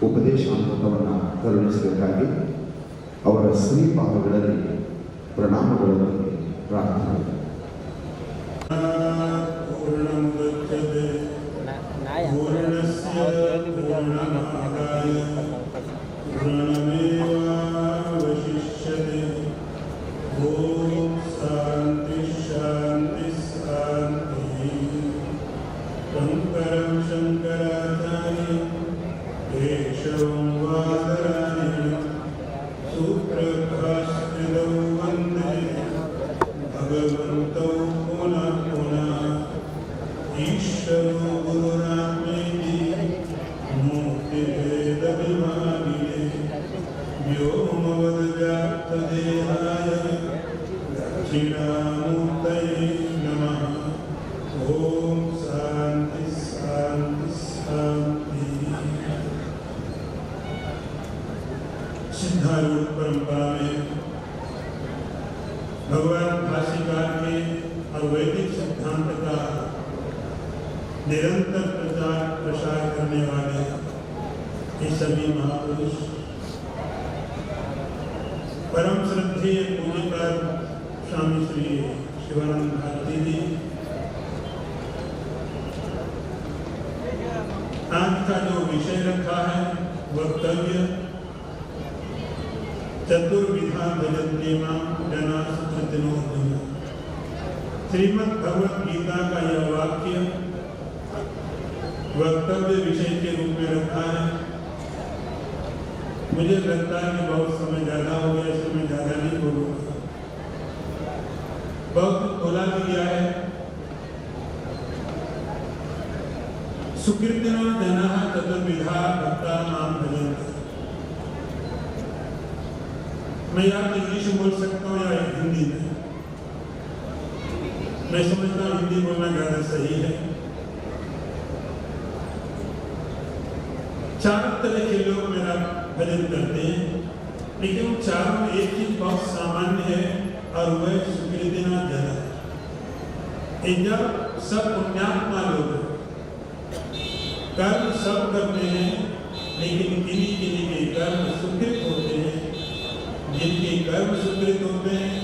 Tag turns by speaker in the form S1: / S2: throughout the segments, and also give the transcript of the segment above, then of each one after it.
S1: ಉಪದೇಶಾಮೃತವನ್ನು ಕರುಣಿಸಬೇಕಾಗಿ ಅವರ ಶ್ರೀಪಾದಗಳಲ್ಲಿ ಪ್ರಣಾಮಗಳನ್ನು ಪ್ರಾರ್ಥನೆ.
S2: सिद्धारूढ़ परंपरा में भगवान भाष्यकार के और वैदिक सिद्धांत का निरंतर प्रचार प्रसार करने वाले ये सभी महापुरुष परम श्रद्धेय पूज्यपाद स्वामी श्री शिवानंद भारती जी आज का जो विषय रखा है वक्तव्य चतुर्विधा भजन्ते मां जना सुकृतिनोऽर्जुन। श्रीमद् भगवत गीता का यह वाक्य वक्तव्य विषय के रूप में रखा है। मुझे लगता है कि बहुत समय ज्यादा हो गया, इसमें मैं ज्यादा नहीं बोलूंगा। बहुत बोला भी गया है। सुकृतिनो जनाः चतुर्विधा भक्ता मां भजन्ते। मैं या तो इंग्लिश बोल सकता हूँ या हिंदी में। मैं समझता हूँ हिंदी बोलना ज्यादा सही है। चार तरह के लोग मेरा भजन करते हैं, लेकिन उन चारों में एक चीज बहुत सामान्य है और वह सुकृतिना जना। जब सब पुण्यात्मा लोग कर्म सब करते हैं, लेकिन किन्हीं किन्हीं के कर्म सुकृत होते हैं। जिनके कर्म सुकृत होते हैं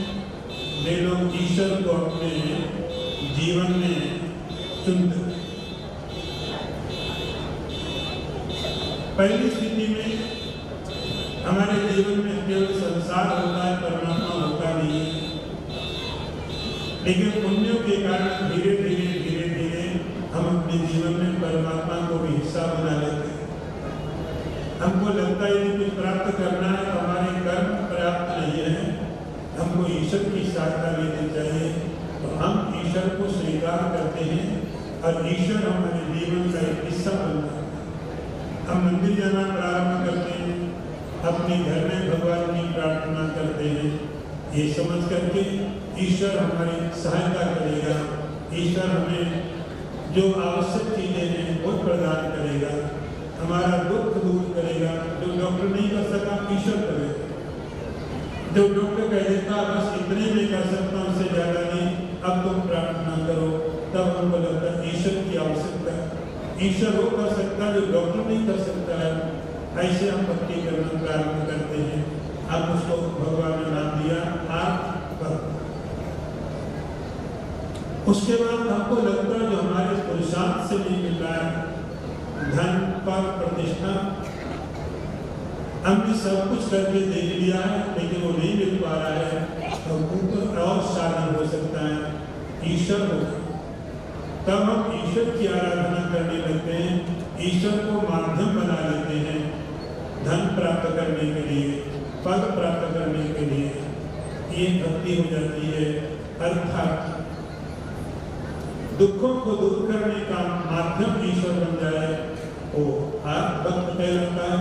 S2: वे लोग ईश्वर को अपने जीवन में चुनते हैं। पहली स्थिति में हमारे जीवन में केवल संसार होता है, परमात्मा होता नहीं है। लेकिन पुण्यों के कारण धीरे धीरे हम अपने जीवन में परमात्मा को भी हिस्सा बना लेते हैं। हमको लगता है कि कुछ प्राप्त करना है, हमारे कर्म पर्याप्त नहीं है, हमको ईश्वर की सहायता लेनी चाहिए। तो हम ईश्वर को स्वीकार करते हैं और ईश्वर हमारे जीवन का एक हिस्सा बनता है। हम मंदिर जाना प्रारंभ करते हैं, अपने घर में भगवान की प्रार्थना करते हैं, ये समझ करके ईश्वर हमारी सहायता करेगा। ईश्वर हमें जो आवश्यक चीजें हैं वो प्रदान करेगा, हमारा दुख दूर करेगा। जो डॉक्टर नहीं कर सका ईश्वर करेगा। जो डॉक्टर कह देता बस इतने में कर सकता हूँ, उससे ज्यादा नहीं, अब तुम प्रार्थना करो, तब हमको लगता है ईश्वर की आवश्यकता है। ईश्वर वो कर सकता है जो डॉक्टर नहीं कर सकता है। ऐसे हम भक्ति करना प्रारंभ करते हैं। अब उसको भगवान ने नाम दिया आप। उसके बाद हमको लगता है जो हमारे पुरुषार्थ से नहीं मिल रहा है, धन पर प्रतिष्ठा, हमने सब कुछ करके देख लिया है लेकिन वो नहीं मिल पा रहा है, तो और साधन हो सकता है ईश्वर होगा। तब हम ईश्वर की आराधना करने लगते हैं, ईश्वर को माध्यम बना लेते हैं धन प्राप्त करने के लिए, पद प्राप्त करने के लिए। ये भक्ति हो जाती है। अर्थात दुखों को दूर करने का माध्यम ईश्वर बन जाए वो भक्त कहलाता है।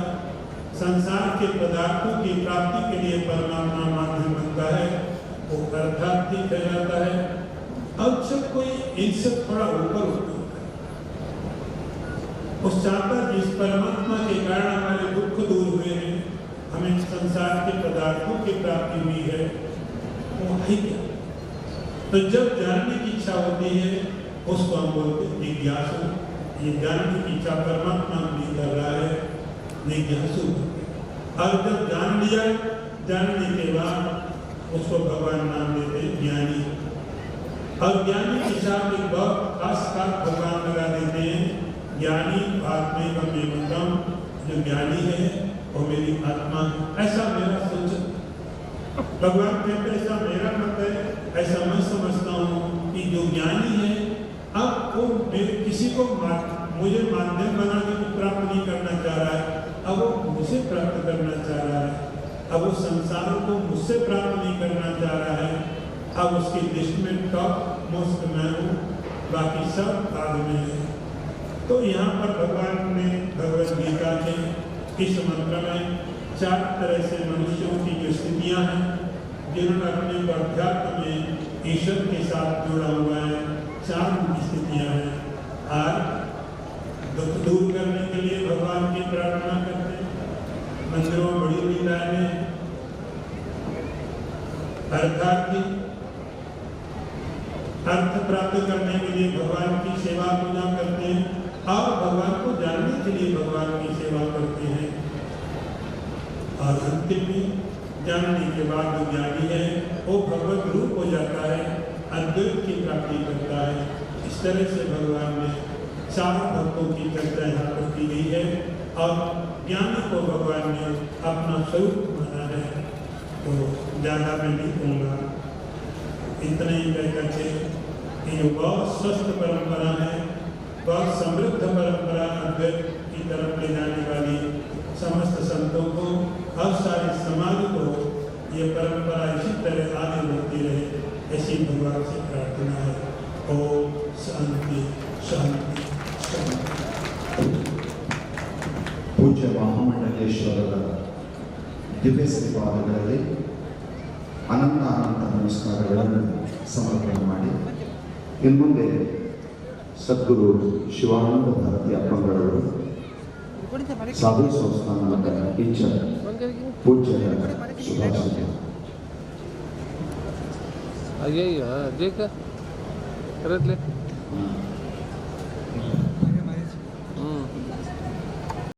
S2: संसार के पदार्थों की प्राप्ति के लिए परमात्मा माध्यम बनता है, वो अर्थार्थी कहलाता है। अब जब कोई इनसे थोड़ा ऊपर होता है, उस चाहता जिस परमात्मा के कारण हमारे दुख दूर हुए हैं, हमें संसार के पदार्थों की प्राप्ति हुई है, वो है क्या? तो जब जानने की इच्छा होती है उसको हम बोलते हैं जिज्ञासु। ये जानने की इच्छा परमात्मा भी कर रहा है, जिज्ञासु और जब जान लिया, जानने के बाद उसको भगवान नाम देते ज्ञानी। और ज्ञानी के साथ एक बहुत खास भगवान लगा देते हैं, ज्ञानी आत्मेकमेवतम, जो ज्ञानी है वो मेरी आत्मा है। ऐसा मेरा सोच, भगवान कहते ऐसा मेरा मत है, ऐसा मैं समझता हूँ कि जो ज्ञानी है अब वो किसी को मुझे माध्यम बना के प्राप्त नहीं करना चाह रहा है, अब वो मुझसे प्राप्त करना चाह रहा है, अब वो संसार को मुझसे प्राप्त नहीं करना चाह रहा है। अब उसकी लिस्ट में टॉप मोस्ट मैं हूँ, बाकी सब बाद में है। तो यहाँ पर भगवान ने भगवद गीता के इस मंत्र में 4 तरह से मनुष्यों की जो स्थितियाँ हैं, जिन्होंने अपने अध्यात्म में ईश्वर के साथ जुड़ा हुआ है, 4 उनकी स्थितियाँ हैं। आज दुख दूर करने के लिए भगवान की प्रार्थना करते हैं, मंदिरों में बड़ी लीलाएं हैं। अर्थार्थी अर्थ प्राप्त करने के लिए भगवान की सेवा पूजा करते हैं और भगवान को जानने के लिए भगवान की सेवा करते हैं। और अंतिम में जानने के बाद जो ज्ञानी है वो भगवत रूप हो जाता है, अद्वैत की प्राप्ति करता है। इस तरह से भगवान ने 4 भक्तों की चर्चा यहाँ पर की गई है और ज्ञानी को भगवान ने अपना स्वरूप माना है। तो ज़्यादा मैं नहीं कहूँगा, इतना ही कह करके ये बहुत स्वस्थ परंपरा है, बहुत समृद्ध परंपरा, अद्वैत की तरफ ले जाने वाली समस्त संतों को और सारे समाज को ये परंपरा इसी तरह आगे बढ़ती रहे, ऐसी भगवान से प्रार्थना है। ओम शांति शांति शांति।
S1: पूज्य महामंडलेश्वरರ ದಿವ್ಯ ಶ್ರೀಪಾದಗಳಲ್ಲಿ ಅನಂತ ನಮಸ್ಕಾರಗಳನ್ನು ಸಮರ್ಪಣೆ ಮಾಡಿ ಇನ್ಮುಂದೆ ಸದ್ಗುರು ಶಿವಾನಂದ ಭಾರತಿ ಅಪ್ಪಂಗಳವರು ಸಾಧು ಸಂಸ್ಥಾನದ ಟೀಚರ್ पूज्य सुभाष
S3: देख